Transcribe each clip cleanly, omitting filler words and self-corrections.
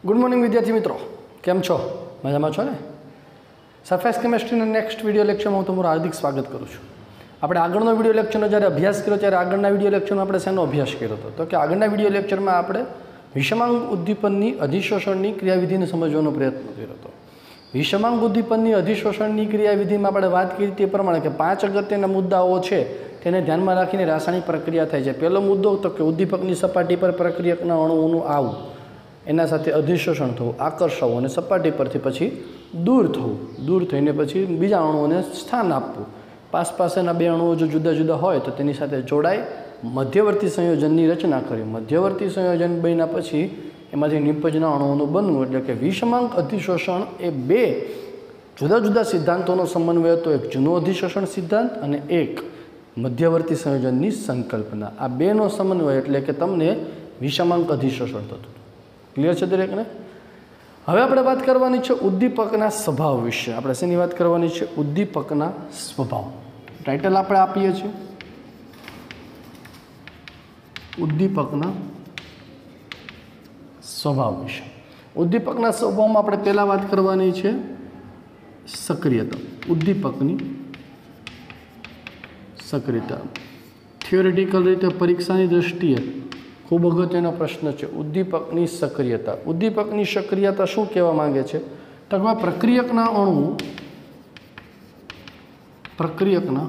Good morning विद्यार्थी मित्रों, केम छो? मजामां छो ने? सरफेस केमिस्ट्रीना नेक्स्ट विडियो लेक्चरमां हूँ तमारुं हार्दिक स्वागत करूँ छुं। આપણે આગળનો વિડિયો લેક્ચરનો જ્યારે અભ્યાસ કર્યો ત્યારે આગળના વિડિયો લેક્ચરમાં આપણે શેનો અભ્યાસ કર્યો હતો? તો કે આગળના વિડિયો લેક્ચરમાં આપણે વિષમાંગ ઉદ્દીપનની અધિશોષણની ક્રિયાવિધિને સમજવાનો પ્રયત્ન કર્યો હતો। વિષમાંગ ઉદ્દીપનની અધિશોષણની ક્રિયાવિધિમાં આપણે વાત કરી તે પ્રમાણે કે 5 અગત્યના મુદ્દાઓ છે તેને ધ્યાનમાં રાખીને રાસાયણિક પ્રક્રિયા થાય છે। પહેલો મુદ્દો તો કે ઉદ્દીપકની સપાટી પર પ્રક્રિયકના અણુઓનું આવવું, એના સાથે અધિશોષણ થવું, આકર્ષવું અને સપાટી પરથી પછી દૂર થઈને પછી બીજા અણુઓને સ્થાન આપવું। પાસેના બે અણુઓ જો જુદા જુદા હોય તો તેની સાથે જોડાઈ મધ્યવર્તી સંયોજનની રચના કરી। મધ્યવર્તી સંયોજન બન્યા પછી એમાંથી નિપજના અણુઓનું બનવું, એટલે કે વિષમાંગ અધિશોષણ એ બે જુદા જુદા સિદ્ધાંતોનો સમન્વય હતો। એક જૂનો અધિશોષણ સિદ્ધાંત અને એક મધ્યવર્તી સંયોજનની સંકલ્પના। આ બેનો સમન્વય એટલે કે તમને વિષમાંગ અધિશોષણ થતું। ક્લિયર છે દરેકને? હવે આપણે વાત કરવાની છે ઉદ્દીપકના સ્વભાવ વિશે। આપણે શેની વાત કરવાની છે? ઉદ્દીપકના સ્વભાવ। ટાઇટલ આપણે આપીએ છીએ ઉદ્દીપકના સ્વભાવ વિશે। ઉદ્દીપકના સ્વભાવમાં આપણે પહેલા વાત કરવાની છે સક્રિયતા। ઉદ્દીપકની સક્રિયતા થિયોરિટિકલ રીતે પરીક્ષાની દ્રષ્ટિએ ખૂબ અગત્યનો પ્રશ્ન છે। ઉદ્દીપકની સક્રિયતા। ઉદ્દીપકની સક્રિયતા શું કહેવા માંગે છે? તો કે પ્રક્રિયકના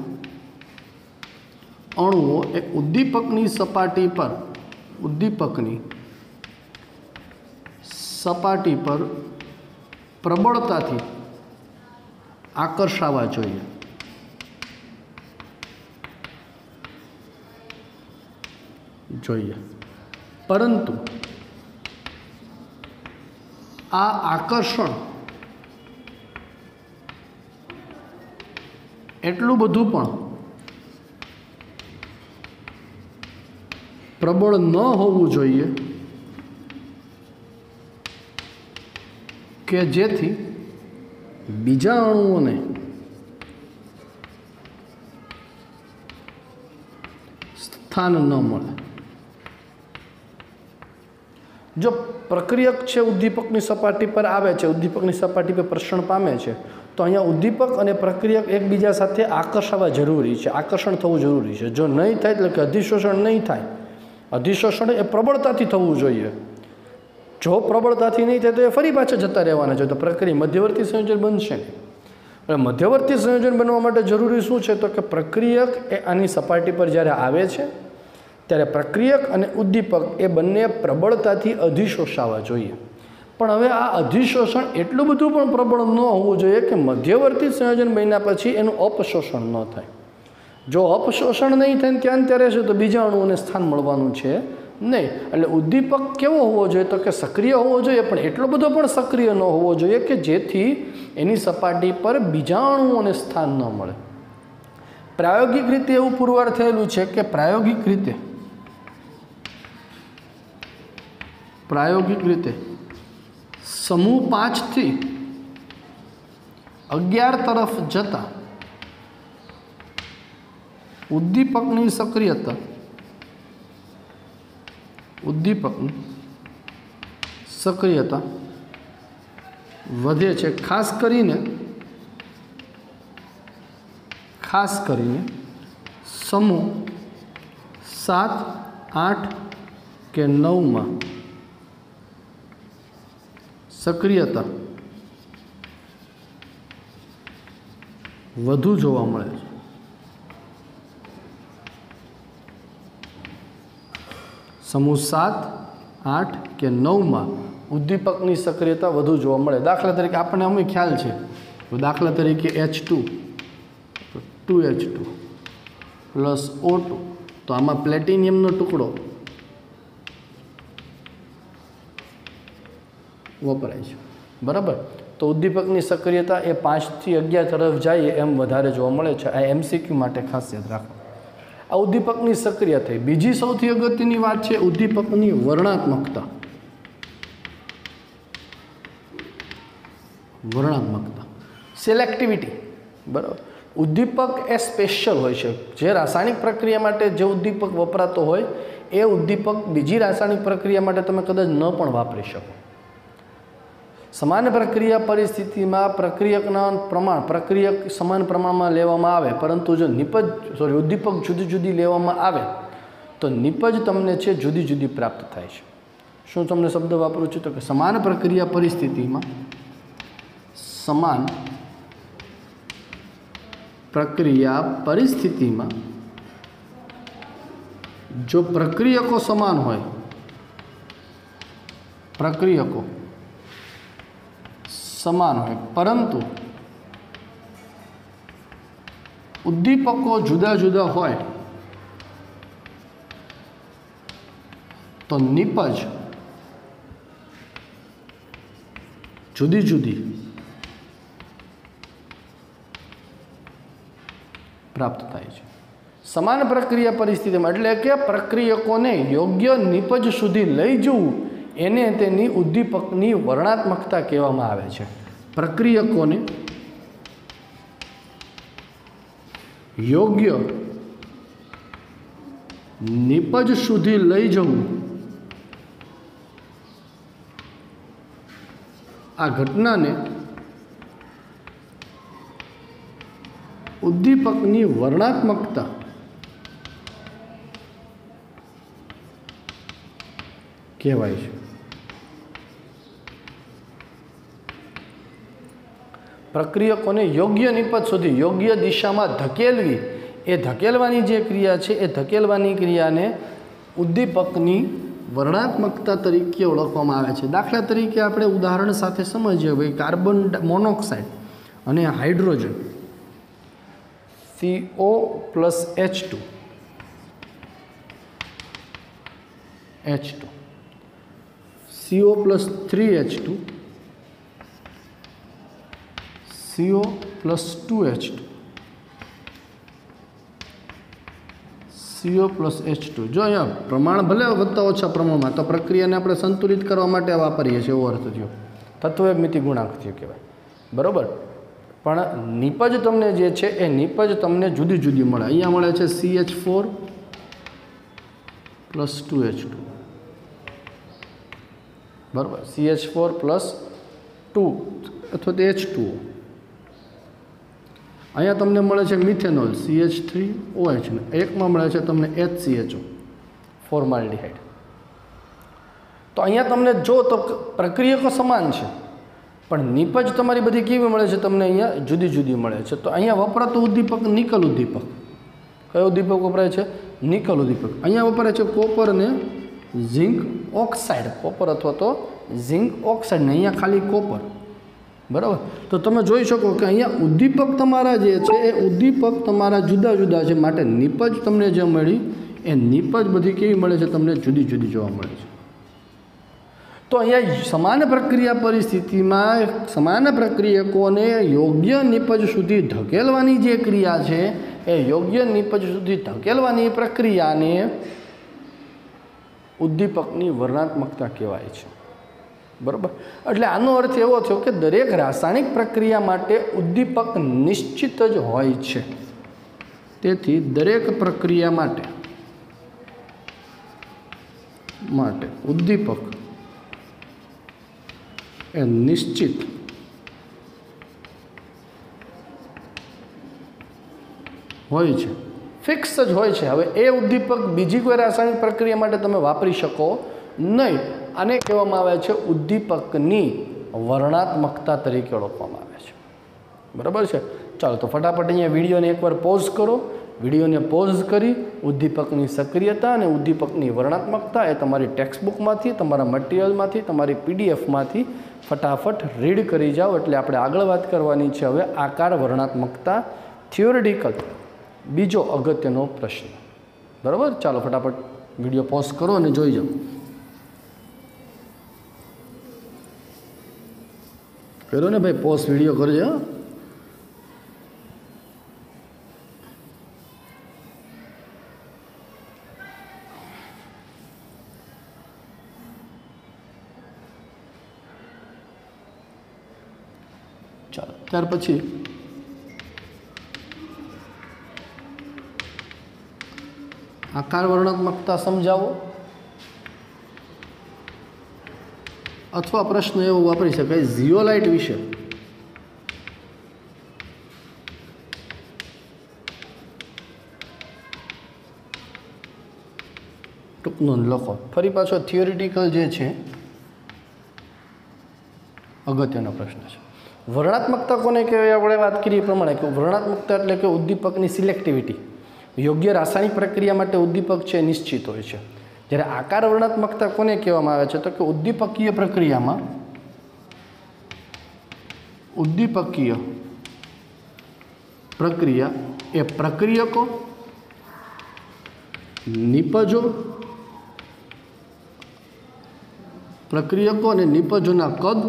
અણુઓ એ ઉદ્દીપકની સપાટી પર પ્રબળતાથી આકર્ષાવા જોઈએ। પરંતુ આ આકર્ષણ એટલું બધું પણ પ્રબળ ન હોવું જોઈએ કે જેથી બીજા અણુઓને સ્થાન ન મળે। જો પ્રક્રિયક છે ઉદ્દીપકની સપાટી પર આવે છે, ઉદ્દીપકની સપાટી પર પ્રસરણ પામે છે, તો અહીંયા ઉદ્દીપક અને પ્રક્રિયક એકબીજા સાથે આકર્ષાવા જરૂરી છે, આકર્ષણ થવું જરૂરી છે। જો નહીં થાય એટલે કે અધિશોષણ નહીં થાય, અધિશોષણ એ પ્રબળતાથી થવું જોઈએ। જો પ્રબળતાથી નહીં થાય તો એ ફરી પાછા જતા રહેવાના છે, તો પ્રક્રિયા મધ્યવર્તી સંયોજન બનશે નહીં। એટલે મધ્યવર્તી સંયોજન બનવા માટે જરૂરી શું છે? તો કે પ્રક્રિયક એ આની સપાટી પર જ્યારે આવે છે ત્યારે પ્રક્રિયક અને ઉદ્દીપક એ બંને પ્રબળતાથી અધિશોષાવા જોઈએ। પણ હવે આ અધિશોષણ એટલું બધું પણ પ્રબળ ન હોવું જોઈએ કે મધ્યવર્તી સંયોજન બન્યા પછી એનું અપશોષણ ન થાય। જો અપશોષણ નહીં થાય ત્યાં ત્યારે છે તો બીજા અણુઓને સ્થાન મળવાનું છે નહીં। એટલે ઉદ્દીપક કેવો હોવો જોઈએ? તો કે સક્રિય હોવો જોઈએ, પણ એટલો બધો પણ સક્રિય ન હોવો જોઈએ કે જેથી એની સપાટી પર બીજા અણુઓને સ્થાન ન મળે। પ્રાયોગિક રીતે એવું પુરવાર થયેલું છે કે પ્રાયોગિક રીતે સમૂહ 5 થી 11 તરફ જતા ઉદ્દીપકની સક્રિયતા વધે છે। ખાસ કરીને સમૂહ 7, 8 કે 9માં સક્રિયતા વધુ જોવા મળે છે। સમૂહ 7, 8 કે 9માં ઉદ્દીપકની સક્રિયતા વધુ જોવા મળે। દાખલા તરીકે આપણને અમુક ખ્યાલ છે, દાખલા તરીકે H2 2H2 પ્લસ O2, તો આમાં પ્લેટિનિયમનો ટુકડો વપરાય છે, બરાબર? તો ઉદ્દીપકની સક્રિયતા એ 5 થી 11 તરફ જાય એમ વધારે જોવા મળે છે। આ MCQ માટે ખાસ યાદ રાખો। આ ઉદ્દીપકની સક્રિયતા થઈ। બીજી સૌથી અગત્યની વાત છે ઉદ્દીપકની વર્ણાત્મકતા। સિલેક્ટિવિટી, બરાબર? ઉદ્દીપક એ સ્પેશિયલ હોય છે. જે રાસાયણિક પ્રક્રિયા માટે જે ઉદ્દીપક વપરાતો હોય એ ઉદ્દીપક બીજી રાસાયણિક પ્રક્રિયા માટે તમે કદાચ ન પણ વાપરી શકો. સમાન પ્રક્રિયા પરિસ્થિતિમાં પ્રક્રિયકના પ્રક્રિયક સમાન પ્રમાણમાં લેવામાં આવે, પરંતુ જો ઉદ્દીપક જુદી જુદી લેવામાં આવે તો નિપજ તમને છે જુદી જુદી પ્રાપ્ત થાય છે. શું તમને શબ્દ વાપરું છું? તો કે સમાન પ્રક્રિયા પરિસ્થિતિમાં જો પ્રક્રિયકો સમાન હોય, પરંતુ ઉદ્દીપકો જુદા જુદા હોય તો નિપજ જુદી જુદી પ્રાપ્ત થાય છે. સમાન પ્રક્રિયા પરિસ્થિતિમાં એટલે કે પ્રક્રિયકોને યોગ્ય નિપજ સુધી લઈ જવું એને તેની ઉદ્દીપકની વર્ણનાત્મકતા કહેવામાં આવે છે. પ્રક્રિયકોને યોગ્ય નિપજ સુધી લઈ જવું આ ઘટનાને ઉદ્દીપકની વર્ણનાત્મકતા કહેવાય છે. પ્રક્રિયકોને યોગ્ય નિપજ સુધી યોગ્ય દિશામાં ધકેલવી, એ ધકેલવાની જે ક્રિયા છે એ ધકેલવાની ક્રિયાને ઉદ્દીપકની વર્ણનાત્મકતા તરીકે ઓળખવામાં આવે છે. દાખલા તરીકે આપણે ઉદાહરણ સાથે સમજીએ, ભાઈ કાર્બન મોનોક્સાઇડ અને hydrogen CO plus H2 CO plus 3H2 CO plus 2H2 CO plus H2. જો અહીંયા પ્રમાણ ભલે વધતા ઓછા પ્રમાણમાં, તો પ્રક્રિયાને આપણે સંતુલિત કરવા માટે વાપરીએ છીએ, એવો અર્થ થયો. તત્વમિતિ ગુણાંક થયો કહેવાય, બરાબર. પણ નિપજ તમને જે છે એ નિપજ તમને જુદી જુદી મળે. અહીંયા મળે છે CH4 પ્લસ 2H2, બરાબર. CH4 પ્લસ 2 અથવા તો H2O. અહીંયા તમને મળે છે મિથેનોલ CH3OH, એકમાં મળે છે તમને HCHO ફોર્માલ્ડિહાઇડ. તો અહીંયા તમને જો તો પ્રક્રિયકો સમાન છે પણ નિપજ તમારી બધી કેવી મળે છે તમને અહીંયા જુદી જુદી મળે છે. તો અહીંયા વપરાતું ઉદ્દીપક નિકલ ઉદ્દીપક. કયો ઉદ્દીપક વપરાય છે? નિકલ ઉદ્દીપક. અહીંયા વપરાય છે કોપર અને ઝિંક ઓક્સાઇડ, કોપર અથવા તો ઝિંક ઓક્સાઇડ, ને અહીંયા ખાલી કોપર, બરાબર. તો તમે જોઈ શકો કે અહીંયા ઉદ્દીપક તમારા જે છે એ ઉદ્દીપક તમારા જુદા જુદા છે, માટે નિપજ તમને જે મળી એ નિપજ બધી કેવી મળે છે? તમને જુદી જુદી જોવા મળે છે. તો અહીંયા સમાન પ્રક્રિયા પરિસ્થિતિમાં સમાન પ્રક્રિયકોને યોગ્ય નિપજ સુધી ધકેલવાની જે ક્રિયા છે એ યોગ્ય નિપજ સુધી ધકેલવાની પ્રક્રિયાને ઉદ્દીપકની વર્ણનાત્મકતા કહેવાય છે, બરાબર. એટલે આનો અર્થ એવો થયો કે દરેક રાસાયણિક પ્રક્રિયા માટે ઉદ્દીપક નિશ્ચિત જ હોય છે. તેથી દરેક પ્રક્રિયા માટે ઉદ્દીપક એ નિશ્ચિત હોય છે, ફિક્સ જ હોય છે. હવે એ ઉદ્દીપક બીજી કોઈ રાસાયણિક પ્રક્રિયા માટે તમે વાપરી શકો નહીં. આને કહેવામાં આવે છે ઉદ્દીપકની વર્ણનાત્મકતા તરીકે ઓળખવામાં આવે છે, બરાબર છે. ચાલો તો ફટાફટ અહીંયા વિડીયોને એકવાર પોઝ કરો. વિડીયોને પોઝ કરી ઉદ્દીપકની સક્રિયતા અને ઉદ્દીપકની વર્ણનાત્મકતા એ તમારી ટેક્સ્ટબુકમાંથી, તમારા મટીરિયલમાંથી, તમારી PDFમાંથી ફટાફટ રીડ કરી જાઓ. એટલે આપણે આગળ વાત કરવાની છે હવે આકાર વર્ણનાત્મકતા થિયોરિટિકલ બીજો અગત્યનો પ્રશ્ન, બરાબર. ચાલો ફટાફટ વિડીયો પોઝ કરો અને જોઈ જાઓ. કર્યો ને ભાઈ પોઝ? વિડીયો કરજો. ચાલો ત્યાર પછી આકાર વર્ણનાત્મકતા સમજાવો, અથવા પ્રશ્ન એવો વાપરી શકાય ઝિયોલાઇટ વિશે ટૂંક નોંધ લખો. ફરી પાછો થિયોરિટિકલ જે છે અગત્યનો પ્રશ્ન છે. વર્ણનાત્મકતા કોને કહેવાય? આપણે વાત કરીએ એ પ્રમાણે કે વર્ણનાત્મકતા એટલે કે ઉદ્દીપકની સિલેક્ટિવિટી. યોગ્ય રાસાયણિક પ્રક્રિયા માટે ઉદ્દીપક છે નિશ્ચિત હોય છે. જ્યારે આકાર વર્ણનાત્મકતા કોને કહેવામાં આવે છે? તો કે ઉદ્દીપકીય પ્રક્રિયામાં ઉદ્દીપકીય પ્રક્રિયા એ પ્રક્રિયકો, નિપજો, પ્રક્રિયકો અને નિપજોના કદ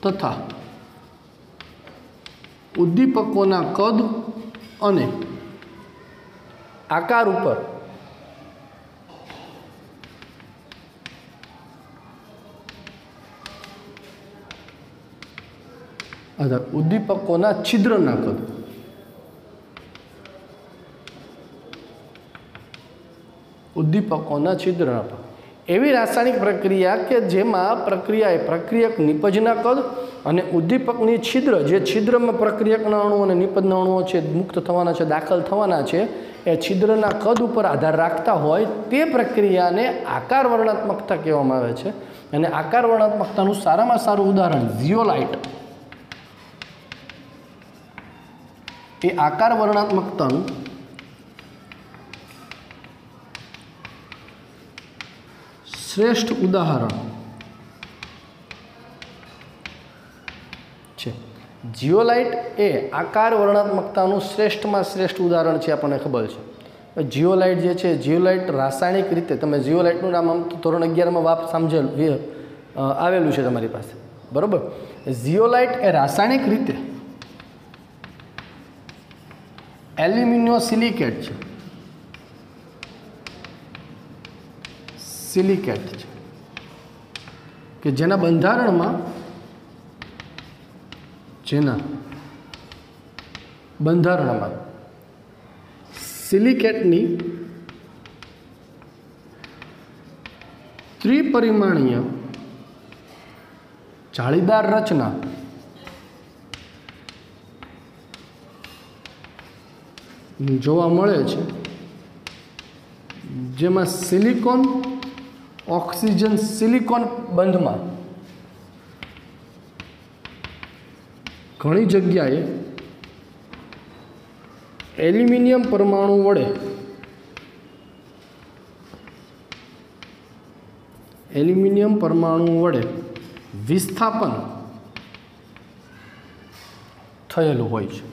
તથા ઉદ્દીપકોના કદ અને આકાર ઉપર ઉદ્દીપકોના છિદ્રના કદ ઉદ્દીપકોના છિદ્રના કદ એવી રાસાયણિક પ્રક્રિયા કે જેમાં પ્રક્રિયા એ પ્રક્રિયક નિપજના કદ અને ઉદ્દીપકની છિદ્ર, જે છિદ્રમાં પ્રક્રિયકના અણુ અને નિપજના અણુઓ છે મુક્ત થવાના છે, દાખલ થવાના છે, એ છિદ્રના કદ ઉપર આધાર રાખતા હોય તે પ્રક્રિયાને આકાર વર્ણનાત્મકતા કહેવામાં આવે છે. અને આકાર વર્ણનાત્મકતાનું સારામાં સારું ઉદાહરણ ઝિયોલાઇટ એ આકાર વર્ણનાત્મકતાનું શ્રેષ્ઠ ઉદાહરણ છે. જીઓલાઇટ એ આકાર વર્ણનાત્મકતાનું શ્રેષ્ઠમાં શ્રેષ્ઠ ઉદાહરણ છે, આપણને ખબર છે. જીઓલાઇટ જે છે, જીઓલાઇટ રાસાયણિક રીતે, તમે જીઓલાઇટનું નામ આમ ધોરણ 11માં વાપ સમજેલું આવેલું છે તમારી પાસે, બરાબર. જીઓલાઇટ એ રાસાયણિક રીતે એલ્યુમિનિયોસિલિકેટ છે, સિલિકેટ છે કે જેના બંધારણમાં સિલિકેટની ત્રિપરિમાણીય જાળીદાર રચના જોવા મળે છે, જેમાં સિલિકોન ઓક્સિજન સિલિકોન બંધમાં ઘણી જગ્યાએ એલ્યુમિનિયમ પરમાણુ વડે વિસ્થાપન થયેલું હોય છે.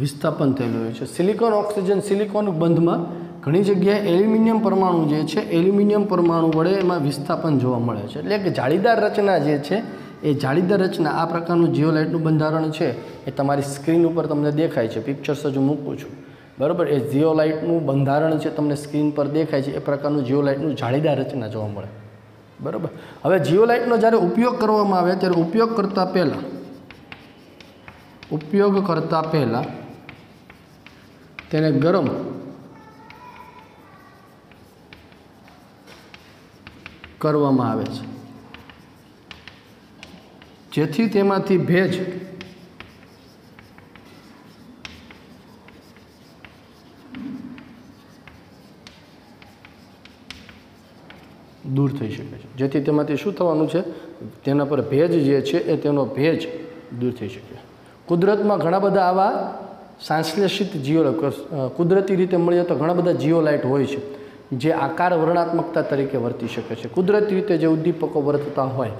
વિસ્થાપન થયેલું હોય છે. સિલિકોન ઓક્સિજન સિલિકોન બંધમાં ઘણી જગ્યાએ એલ્યુમિનિયમ પરમાણુ જે છે, એલ્યુમિનિયમ પરમાણુ વડે એમાં વિસ્થાપન જોવા મળે છે. એટલે કે જાળીદાર રચના જે છે, એ જાળીદાર રચના, આ પ્રકારનું જીઓલાઇટનું બંધારણ છે એ તમારી સ્ક્રીન ઉપર તમને દેખાય છે. પિક્ચર્સ હજુ મૂકું છું, બરાબર. એ જીઓલાઇટનું બંધારણ છે તમને સ્ક્રીન પર દેખાય છે. એ પ્રકારનું જીઓલાઇટનું જાળીદાર રચના જોવા મળે, બરાબર. હવે જીઓલાઇટનો જ્યારે ઉપયોગ કરવામાં આવે ત્યારે ઉપયોગ કરતા પહેલાં તેને ગરમ કરવામાં આવે છે, જેથી તેમાંથી ભેજ દૂર થઈ શકે છે. જેથી તેમાંથી શું થવાનું છે, તેના પર ભેજ જે છે એ તેનો ભેજ દૂર થઈ શકે. કુદરતમાં ઘણા બધા આવા સંશ્લેષિત કુદરતી રીતે મળીએ તો ઘણા બધા જીઓલાઇટ હોય છે જે આકાર વર્ણનાત્મકતા તરીકે વર્તી શકે છે. કુદરતી રીતે જે ઉદ્દીપકો વર્તતા હોય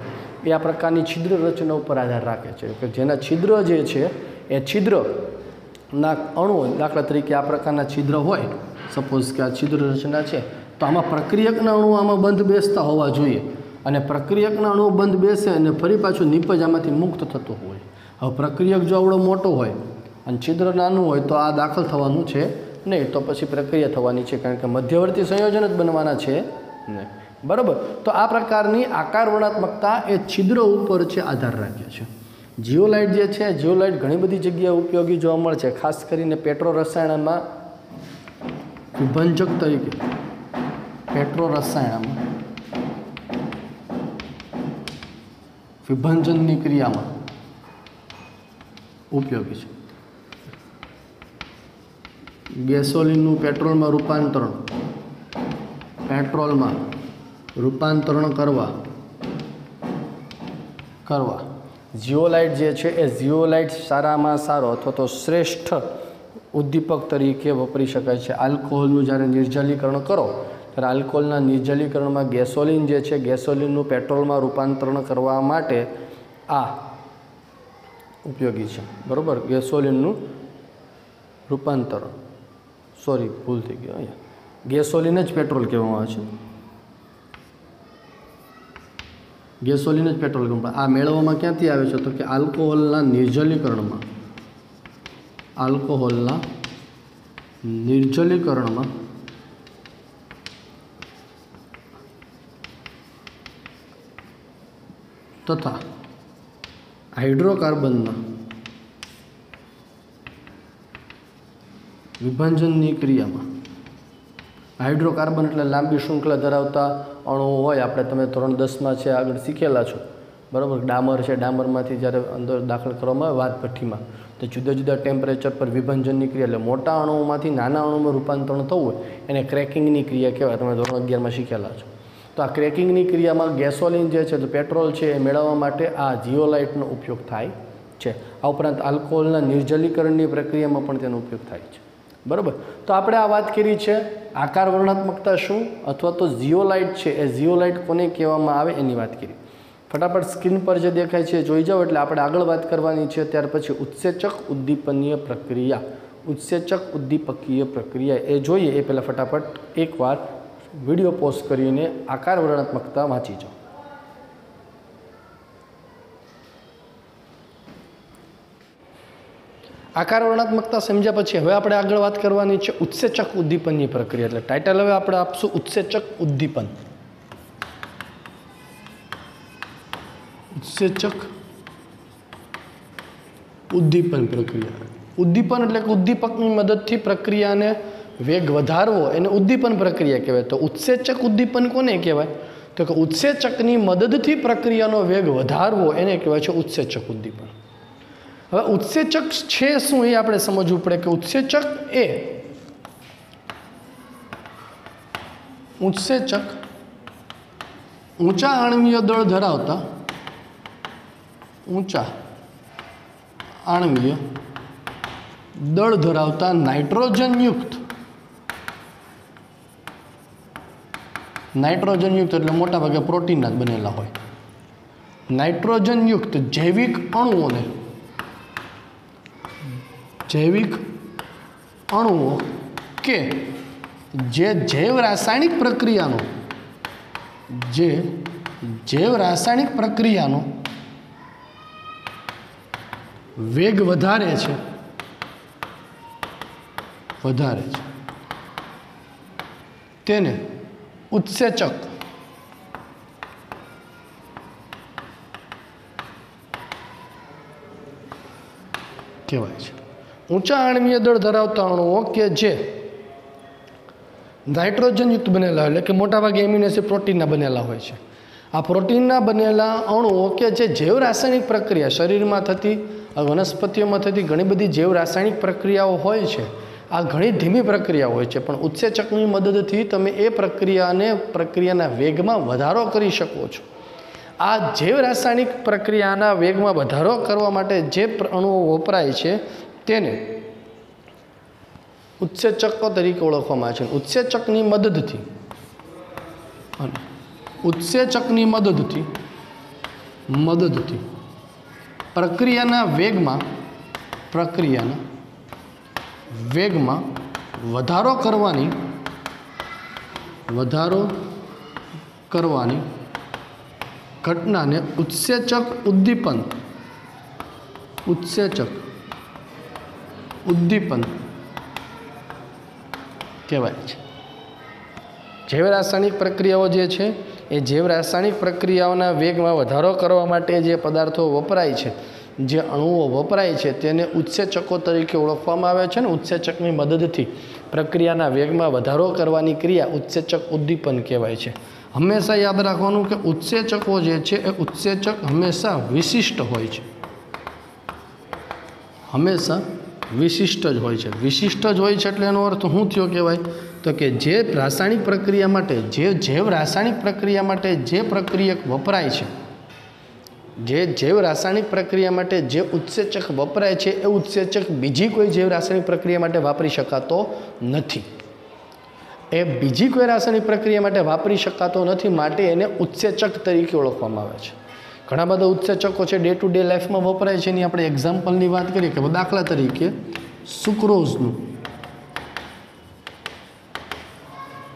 એ આ પ્રકારની છિદ્ર રચના ઉપર આધાર રાખે છે કે જેના છિદ્ર જે છે એ છિદ્રના અણુઓ, દાખલા તરીકે આ પ્રકારના છિદ્ર હોય, સપોઝ કે આ છિદ્ર રચના છે, તો આમાં પ્રક્રિયકના અણુઓ આમાં બંધ બેસતા હોવા જોઈએ, અને પ્રક્રિયકના અણુઓ બંધ બેસે અને ફરી પાછું નિપજ આમાંથી મુક્ત થતું હોય. હવે પ્રક્રિયક જો આવડો મોટો હોય અને છિદ્ર નાનું હોય તો આ દાખલ થવાનું છે નહીં, તો પછી પ્રક્રિયા થવાની છે, કારણ કે મધ્યવર્તી સંયોજન જ બનવાના છે નહીં, બરાબર. તો આ પ્રકારની આકાર વર્ણનાત્મકતા એ છિદ્ર ઉપર છે આધાર રાખે છે. જીઓલાઇટ જે છે, જીઓલાઇટ ઘણી બધી જગ્યાએ ઉપયોગી જોવા મળે છે, ખાસ કરીને પેટ્રો રસાયણમાં વિભંજક તરીકે, પેટ્રો રસાયણમાં વિભંજનની ક્રિયામાં ઉપયોગી છે. ગેસોલિનનું પેટ્રોલમાં રૂપાંતરણ કરવા જીઓલાઇટ જે છે એ જીઓલાઇટ સારામાં સારો અથવા તો શ્રેષ્ઠ ઉદ્દીપક તરીકે વાપરી શકાય છે. આલ્કોહોલનું જ્યારે નિર્જલીકરણ કરો ત્યારે આલ્કોહોલના નિર્જલીકરણમાં ગેસોલિન જે છે, ગેસોલિનનું પેટ્રોલમાં રૂપાંતરણ કરવા માટે આ ઉપયોગી છે. બરાબર, ગેસોલિનનું રૂપાંતરણ, સોરી ભૂલ થઈ ગયો, અહીંયા ગેસોલિન જ પેટ્રોલ કહેવામાં આવે છે, ગેસોલિન જ પેટ્રોલ કહેવામાં. આ મેળવવામાં ક્યાંથી આવે છે તો કે આલ્કોહોલના નિર્જલીકરણમાં તથા હાઇડ્રોકાર્બનના વિભાજનની ક્રિયામાં. હાઇડ્રોકાર્બન એટલે લાંબી શૃંખલા ધરાવતા અણુઓ હોય. આપણે તમે ધોરણ 10માં છે આગળ શીખેલા છો, બરાબર. ડામર છે, ડામરમાંથી જ્યારે અંદર દાખલ કરવામાં આવે વાત ભઠ્ઠીમાં, તો જુદા જુદા ટેમ્પરેચર પર વિભાજનની ક્રિયા, એટલે મોટા અણુઓમાંથી નાના અણુમાં રૂપાંતરણ થવું હોય એને ક્રેકિંગની ક્રિયા કહેવાય. તમે ધોરણ 11માં શીખેલા છો. તો આ ક્રેકિંગની ક્રિયામાં ગેસોલિન જે છે, તો પેટ્રોલ છે, એ મેળવવા માટે આ જીઓલાઇટનો ઉપયોગ થાય છે. આ ઉપરાંત આલ્કોહોલના નિર્જલીકરણની પ્રક્રિયામાં પણ તેનો ઉપયોગ થાય છે. બરાબર. તો આપણે આ વાત કરી છે આકાર વર્ણનાત્મકતા શું અથવા તો જીઓલાઇટ છે એ જીઓલાઇટ કોને કહેવામાં આવે એની વાત કરી. ફટાફટ સ્ક્રીન પર જે દેખાય છે જોઈ જાઓ, એટલે આપણે આગળ વાત કરવાની છે. ત્યાર પછી ઉત્સેચક ઉદ્દીપનીય પ્રક્રિયા, ઉત્સેચક ઉદ્દીપકીય પ્રક્રિયા એ જોઈએ એ પહેલાં ફટાફટ એકવાર વિડીયો પોઝ કરીને આકાર વર્ણનાત્મકતા વાંચી જાઓ. આકાર વર્ણનાત્મકતા સમજ્યા પછી હવે આપણે આગળ વાત કરવાની છે ઉત્સેચક ઉદ્દીપનની પ્રક્રિયા. એટલે ટાઇટલ હવે આપણે આપશું ઉત્સેચક ઉદ્દીપન. ઉત્સેચક ઉદ્દીપન પ્રક્રિયા. ઉદ્દીપન એટલે કે ઉદ્દીપકની મદદથી પ્રક્રિયાને વેગ વધારવો એને ઉદ્દીપન પ્રક્રિયા કહેવાય. તો ઉત્સેચક ઉદ્દીપન કોને કહેવાય તો કે ઉત્સેચકની મદદથી પ્રક્રિયાનો વેગ વધારવો એને કહેવાય છે ઉત્સેચક ઉદ્દીપન. હવે ઉત્સેચક છે શું એ આપણે સમજવું પડે કે ઉત્સેચક એ ઊંચા આણ્વીય દળ ધરાવતા નાઇટ્રોજનયુક્ત એટલે મોટા ભાગે પ્રોટીનના જ બનેલા હોય, નાઇટ્રોજનયુક્ત જૈવિક અણુઓ કે જે જૈવ રાસાયણિક પ્રક્રિયાનો વેગ વધારે છે તેને ઉત્સેચક કહેવાય છે. ઊંચા આણ્વીય દળ ધરાવતા અણુઓ કે જે નાઇટ્રોજનયુક્ત બનેલા હોય, એટલે કે મોટાભાગે એમિનો એસિડ પ્રોટીનના બનેલા હોય છે. આ પ્રોટીનના બનેલા અણુઓ કે જે જૈવ રાસાયણિક પ્રક્રિયા, શરીરમાં થતી, વનસ્પતિઓમાં થતી ઘણી બધી જૈવ રાસાયણિક પ્રક્રિયાઓ હોય છે. આ ઘણી ધીમી પ્રક્રિયા હોય છે, પણ ઉત્સેચકની મદદથી તમે એ પ્રક્રિયાના વેગમાં વધારો કરી શકો છો. આ જૈવ રાસાયણિક પ્રક્રિયાના વેગમાં વધારો કરવા માટે જે અણુઓ વપરાય છે તેને ઉત્સેચકો તરીકે ઓળખવામાં આવે છે. ઉત્સેચકની મદદથી પ્રક્રિયાના વેગમાં વધારો કરવાની ઘટનાને ઉત્સેચક ઉદ્દીપન કહેવાય છે. જૈવ રાસાયણિક પ્રક્રિયાઓ જે છે એ જૈવ રાસાયણિક પ્રક્રિયાઓના વેગમાં વધારો કરવા માટે જે પદાર્થો વપરાય છે, જે અણુઓ વપરાય છે તેને ઉત્સેચકો તરીકે ઓળખવામાં આવે છે ને ઉત્સેચકની મદદથી પ્રક્રિયાના વેગમાં વધારો કરવાની ક્રિયા ઉત્સેચક ઉદ્દીપન કહેવાય છે। હંમેશા યાદ રાખવાનું કે ઉત્સેચકો જે છે એ ઉત્સેચક હંમેશા વિશિષ્ટ હોય છે, હંમેશા વિશિષ્ટ જ હોય છે। વિશિષ્ટ જ હોય છે એટલે એનો અર્થ શું થયો કહેવાય તો કે જે રાસાયણિક પ્રક્રિયા માટે જે જૈવ રાસાયણિક પ્રક્રિયા માટે જે પ્રક્રિયક વપરાય છે, જે જૈવ રાસાયણિક પ્રક્રિયા માટે જે ઉત્સેચક વપરાય છે એ ઉત્સેચક બીજી કોઈ જૈવ રાસાયણિક પ્રક્રિયા માટે વાપરી શકાતો નથી। એ બીજી કોઈ રાસાયણિક પ્રક્રિયા માટે વાપરી શકાતો નથી, માટે એને ઉત્સેચક તરીકે ઓળખવામાં આવે છે। ઘણા બધા ઉત્સેચકો છે ડે ટુ ડે લાઈફમાં વપરાય છે, એની આપણે એક્ઝામ્પલની વાત કરીએ કે દાખલા તરીકે સુક્રોઝનું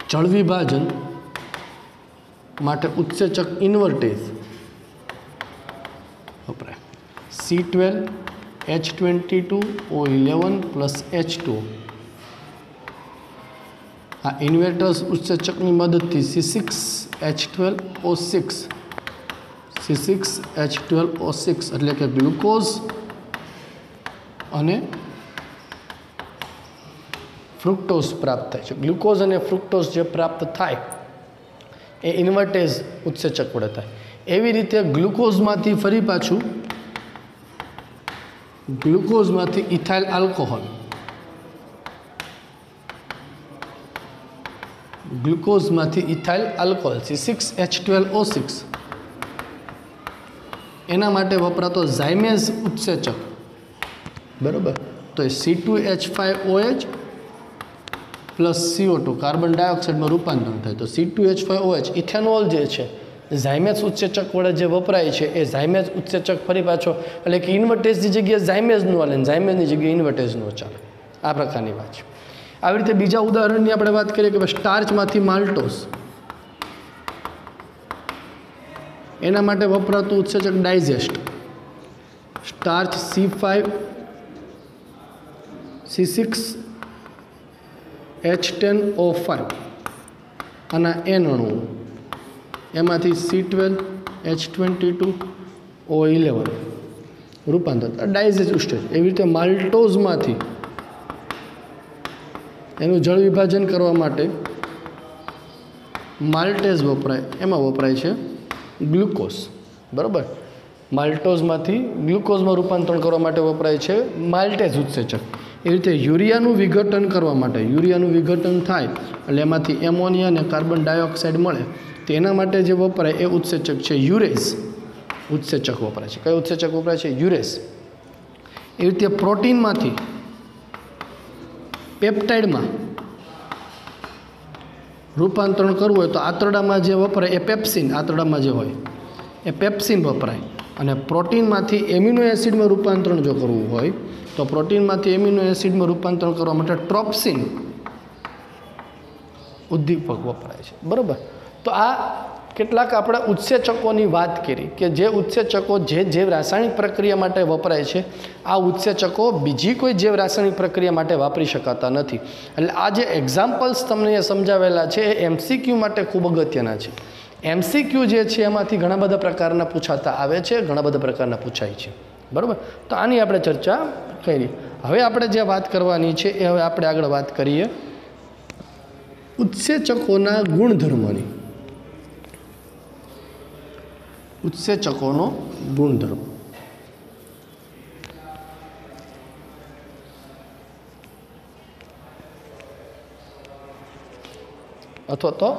જળ વિભાજન માટે ઉત્સેચક ઇન્વર્ટેઝ વપરાય, C12H22O11 પ્લસ H2। આ ઇન્વર્ટર્સ ઉત્સેચકની મદદથી C6H12O6 એટલે કે ગ્લુકોઝ અને ફ્રુક્ટોઝ પ્રાપ્ત થાય છે। ગ્લુકોઝ અને ફ્રુક્ટોઝ જે પ્રાપ્ત થાય એ ઇન્વર્ટેઝ ઉત્સેચક વડે થાય। એવી રીતે ગ્લુકોઝમાંથી ફરી પાછું ગ્લુકોઝમાંથી ઇથાઇલ આલ્કોહોલ, ગ્લુકોઝમાંથી ઇથાઇલ આલ્કોહોલ C6H12O6 એના માટે વપરાતો ઝાયમેઝ ઉત્સેચક, બરાબર, તો એ C2H5OH પ્લસ CO2 કાર્બન ડાયોક્સાઇડમાં રૂપાંતરણ થાય। તો C2H5OH ઇથેનોલ જે છે ઝાયમેઝ ઉત્સેચક વડે જે વપરાય છે એ ઝાયમેઝ ઉત્સેચક ફરી પાછો એટલે કે ઇન્વર્ટેઝની જગ્યાએ ઝાયમેઝનું હાલે ને ઝાયમેઝની જગ્યાએ ઇન્વર્ટેઝનું ચાલે, આ પ્રકારની વાત છે। આવી રીતે બીજા ઉદાહરણની આપણે વાત કરીએ કે સ્ટાર્ચમાંથી માલ્ટોઝ, એના માટે વપરાતું ઉત્સેચક ડાયજેસ્ટ, સ્ટાર્ચ C6H10O5 અને N અણુઓ, એમાંથી C12H22O11 રૂપાંતર ડાયજેસ્ટ સ્ટેજ। એવી રીતે માલ્ટોઝમાંથી એનું જળ વિભાજન કરવા માટે માલ્ટેઝ વપરાય, એમાં વપરાય છે ગ્લુકોઝ, બરાબર। માલ્ટોઝમાંથી ગ્લુકોઝમાં રૂપાંતરણ કરવા માટે વપરાય છે માલ્ટેઝ ઉત્સેચક। એ રીતે યુરિયાનું વિઘટન કરવા માટે, યુરિયાનું વિઘટન થાય એટલે એમાંથી એમોનિયા અને કાર્બન ડાયોક્સાઇડ મળે, તેના માટે જે વપરાય એ ઉત્સેચક છે યુરેઝ ઉત્સેચક વપરાય છે। કયું ઉત્સેચક વપરાય છે? યુરેઝ। એ રીતે પ્રોટીનમાંથી પેપ્ટાઇડમાં રૂપાંતરણ કરવું હોય તો આંતરડામાં જે વપરાય એ પેપ્સિન, આંતરડામાં જે હોય એ પેપ્સિન વપરાય। અને પ્રોટીનમાંથી એમિનો એસિડમાં રૂપાંતરણ જો કરવું હોય તો પ્રોટીનમાંથી એમિનો એસિડમાં રૂપાંતરણ કરવા માટે ટ્રોપ્સિન ઉદ્દીપક વપરાય છે, બરાબર। તો આ કેટલાક આપણે ઉત્સેચકોની વાત કરી કે જે ઉત્સેચકો જે રાસાયણિક પ્રક્રિયા માટે વપરાય છે, આ ઉત્સેચકો બીજી કોઈ જૈવ રાસાયણિક પ્રક્રિયા માટે વાપરી શકાતા નથી। એટલે આ જે એક્ઝામ્પલ્સ તમને સમજાવેલા છે એ MCQ માટે ખૂબ અગત્યના છે। MCQ જે છે એમાંથી ઘણા બધા પ્રકારના પૂછાતા આવે છે, ઘણા બધા પ્રકારના પૂછાય છે, બરાબર। તો આની આપણે ચર્ચા કરી। હવે આપણે જે વાત કરવાની છે એ હવે આપણે આગળ વાત કરીએ ઉત્સેચકોના ગુણધર્મોની। ઉત્સેચકોનો ગુણધર્મ અથવા તો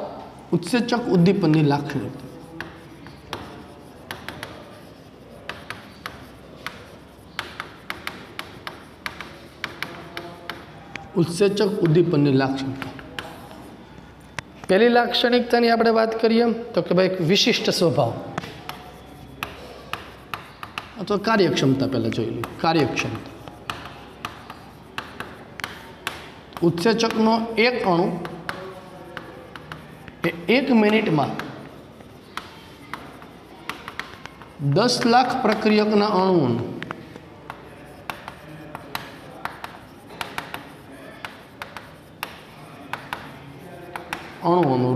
ઉત્સેચક ઉદ્દીપનની લાક્ષણિકતા। ઉત્સેચક ઉદ્દીપનની લાક્ષણિકતા, પહેલી લાક્ષણિકતાની આપણે વાત કરીએ તો કે ભાઈ વિશિષ્ટ સ્વભાવ અથવા કાર્યક્ષમતા પહેલાં જોઈ લઈએ। કાર્યક્ષમતા, ઉત્સેચકનો એક અણુ એ 1 મિનિટમાં 10 લાખ પ્રક્રિયકના અણુઓનું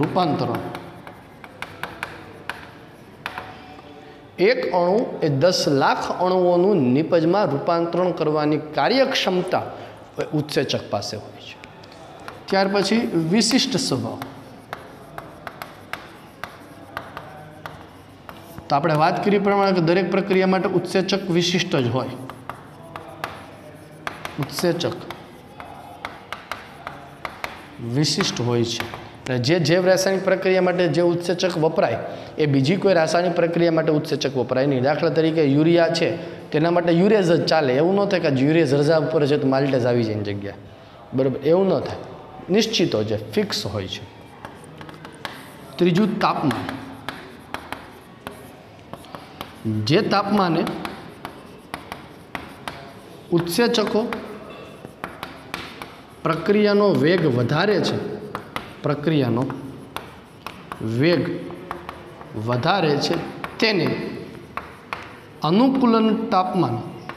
રૂપાંતરણ एक अणु ए 10 लाख अणुओं निपज में रूपांतरण करवानी कार्यक्षमता उत्सेचक पासे होय छे। त्यार पछी विशिष्ट स्वभाव। तो आपणे वात करी प्रमाणे दरेक प्रक्रिया माटे उत्सेचक विशिष्ट ज होय। उत्सेचक विशिष्ट होय छे। जे जैव रासायनिक प्रक्रिया माटे जे उत्सेचक वपराय ए बीजी कोई रासायनिक प्रक्रिया माटे उत्सेचक वपराय नहीं। दाखला तरीके यूरिया है तेना माटे यूरेज ज चाले। एवं न थाय के यूरेज रजा पर है तो माल्टेज आवी जाए जग्या, बराबर एवं न थाय। निश्चित हो जाए, फिक्स होय छे। त्रीजू तापमान। जे तापमाने उत्सेचको प्रक्रियानो वेग वधारे छे, प्रक्रियानो वेग वधारे छे तेने अनुकूलन तापमान,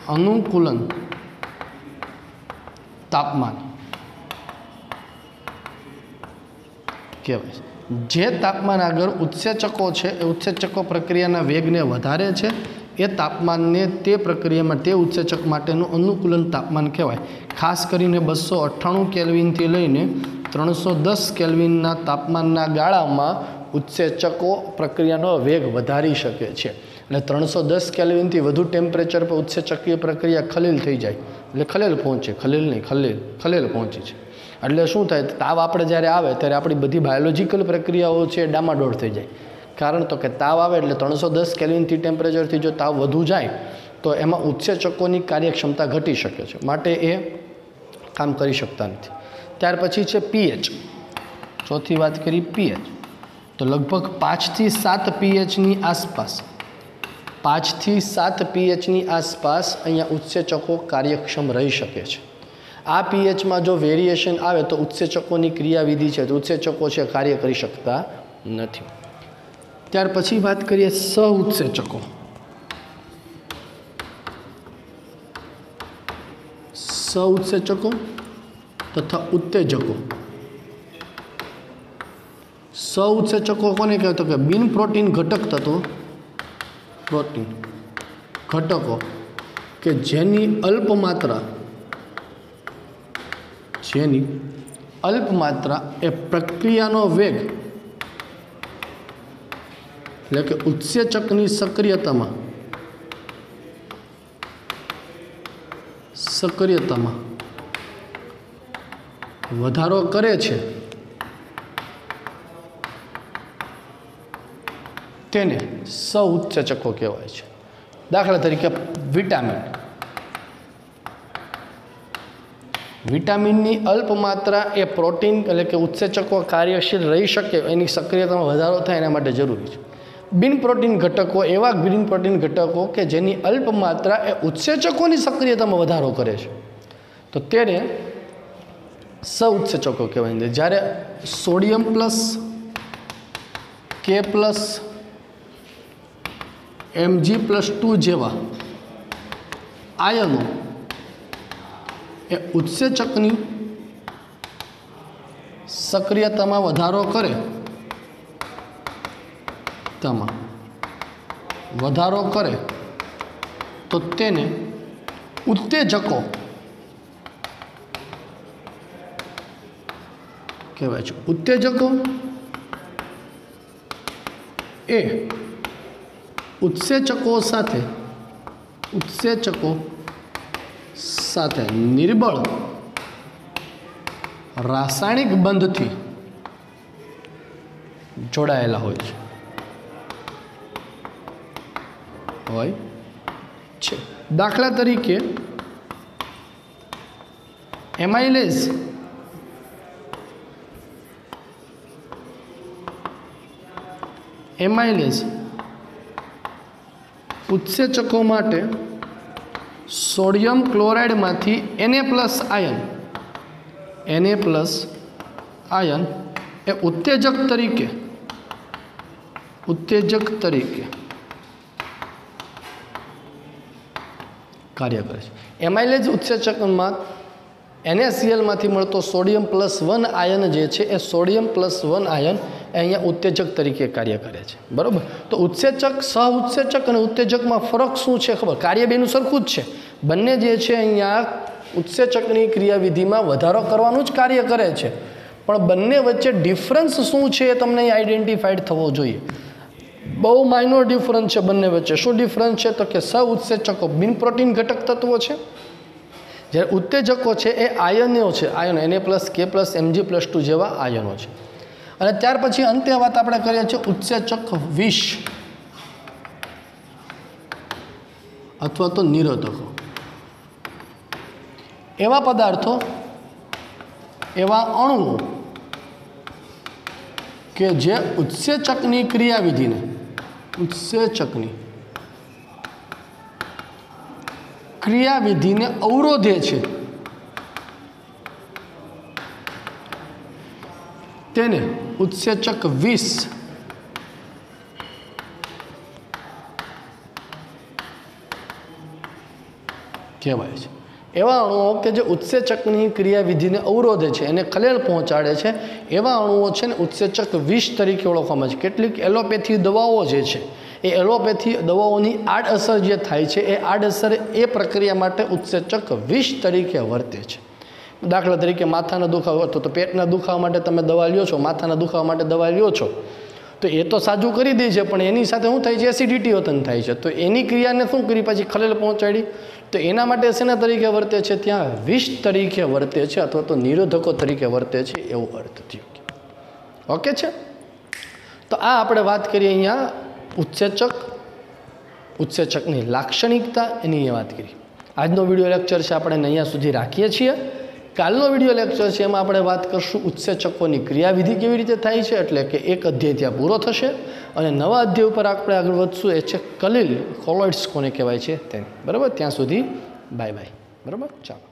अनुकूलन तापमान कहेवाय छे। जे तापमान आगर उत्सेचको छे ए उत्सेचको प्रक्रियाना वेगने वधारे छे ए तापमानने ते प्रक्रिया में ते उत्सेचक माटेनुं अनुकूलन तापमान कहेवाय। खास करीने 298 केल्विन थी लईने 310 केल्विनना तापमानना गाळामां उत्सेचको प्रक्रियानो वेग वधारी शके छे। એટલે 310 केल्विन थी वधु टेम्परेचर पर उत्सेचकीय प्रक्रिया खलेल थई जाय, એટલે खलेल पहोंचे, खलेल नहीं खलेल पहोंचे छे। એટલે શું થાય, તાવ આપણે જ્યારે આવે ત્યારે આપણી બધી બાયોલોજીકલ પ્રક્રિયાઓ છે ડામાડોળ થઈ જાય। કારણ તો કે તાવ આવે એટલે 310 કેલ્વિનથી ટેમ્પરેચરથી જો તાવ વધુ જાય તો એમાં ઉત્સેચકોની કાર્યક્ષમતા ઘટી શકે છે, માટે એ કામ કરી શકતા નથી। ત્યાર પછી છે પીએચ। ચોથી વાત કરી પીએચ, તો લગભગ 5 થી 7 પીએચની આસપાસ, 5 થી 7 પીએચની આસપાસ અહીંયા ઉત્સેચકો કાર્યક્ષમ રહી શકે છે। आ पीएच में जो वेरिएशन आए तो उत्सेचकों की क्रियाविधि है तो उत्सेचकों से कार्य कर सकता नहीं। त्यार पछी बात करिए सहउत्सेचकों। सहउत्सेचकों तथा उत्तेजकों। सहउत्सेचकों कोने कहते तो कि बिन प्रोटीन घटक तत्व, प्रोटीन घटकों के जेनी अल्प मात्रा, जेनी अल्प मात्रा ए प्रक्रियानो वेग એટલે કે ઉત્સેચકની સક્રિયતામાં વધારો કરે છે તેને સહઉત્સેચકો કહેવાય છે। દાખલા તરીકે વિટામિન, विटामिन अल्प मात्रा ए प्रोटीन એટલે કે उत्सेचको कार्यशील रही शके एनी सक्रियतामां वधारो थाय एना माटे जरूरी छे। बिन प्रोटीन घटको एवा बिन प्रोटीन घटको के जेनी अल्प मात्रा ए उत्सेचकोनी सक्रियतामां वधारो करे छे तो तेने सहउत्सेचको कहेवाय। ज्यारे सोडियम प्लस के प्लस Mg+2 जेवा आयनो ए उत्सेचकनी सक्रियतामां वधारो करे, वधारो करे तो तेने उत्तेजको कहेवाय छे। उत्तेजको ए उत्सेचको साथे निर्बल रासायनिक बंध थी जोड़ायेला होय छे। दाखला तरीके एमाइलेज उत्सेचकों माटे सोडियम क्लोराइड मांथी Na+ आयन ए उत्तेजक तरीके कार्य करे। एमाइलेज उत्सेचक में NaCl मांथी मळतो सोडियम +1 आयन जे छे ए सोडियम +1 आयन એ અહીંયા ઉત્તેજક તરીકે કાર્ય કરે છે, બરાબર. તો ઉત્સેચક, સહ ઉત્સેચક અને ઉત્તેજકમાં ફરક શું છે ખબર? કાર્ય બેનું સરખું જ છે. બંને જે છે અહીંયા ઉત્સેચકની ક્રિયાવિધિમાં વધારો કરવાનું જ કાર્ય કરે છે, પણ બંને વચ્ચે ડિફરન્સ શું છે એ તમને અહીં આઈડેન્ટિફાઈડ થવો જોઈએ. બહુ માઇનોર ડિફરન્સ છે બંને વચ્ચે. શું ડિફરન્સ છે? તો કે સહ ઉત્સેચકો બિન પ્રોટીન ઘટક તત્વો છે, જ્યારે ઉત્તેજકો છે એ આયનો છે, આયનો Na+K+Mg+2 જેવા આયનો છે. અને ત્યાર પછી અંતે વાત આપણે કરીએ છીએ ઉત્સેચક વિષ અથવા તો નિરોધકો. એવા પદાર્થો, એવા અણુઓ કે જે ઉત્સેચકની ક્રિયાવિધિને અવરોધે છે, તેને ઉત્સેચક વિષ કહેવાય છે. એવા અણુઓ કે જે ઉત્સેચકની ક્રિયાવિધિને અવરોધે છે, એને ખલેલ પહોંચાડે છે, એવા અણુઓ છે ને ઉત્સેચક વિષ તરીકે ઓળખવામાં છે. કેટલીક એલોપેથી દવાઓ જે છે એ એલોપેથી દવાઓની આડઅસર જે થાય છે એ આડઅસર એ પ્રક્રિયા માટે ઉત્સેચક વિષ તરીકે વર્તે છે. દાખલા તરીકે માથાનો દુખાવો હતો તો પેટના દુખાવા માટે તમે દવા લ્યો છો, માથાના દુખાવા માટે દવા લ્યો છો, તો એ તો સાજું કરી દે છે, પણ એની સાથે શું થાય છે? એસિડિટી ઉત્પન્ન થાય છે. તો એની ક્રિયાને શું કરી? પાછી ખલેલ પહોંચાડી. તો એના માટે શેના તરીકે વર્તે છે? ત્યાં વિષ તરીકે વર્તે છે અથવા તો નિરોધકો તરીકે વર્તે છે, એવો અર્થ થયો. ઓકે છે? તો આ આપણે વાત કરીએ અહીંયા ઉત્સેચકની લાક્ષણિકતા, એની વાત કરી. આજનો વિડીયો લેક્ચર છે આપણે અહીંયા સુધી રાખીએ છીએ. કાલનો વિડીયો લેક્ચર છે એમાં આપણે વાત કરશું ઉત્સેચકોની ક્રિયાવિધિ કેવી રીતે થાય છે, એટલે કે એક અધ્યાય ત્યાં પૂરો થશે અને નવા અધ્યાય ઉપર આપણે આગળ વધશું. એ છે કોલોઇડ્સ કોને કહેવાય છે તેની. બરાબર? ત્યાં સુધી બાય બાય. બરાબર? ચાલો.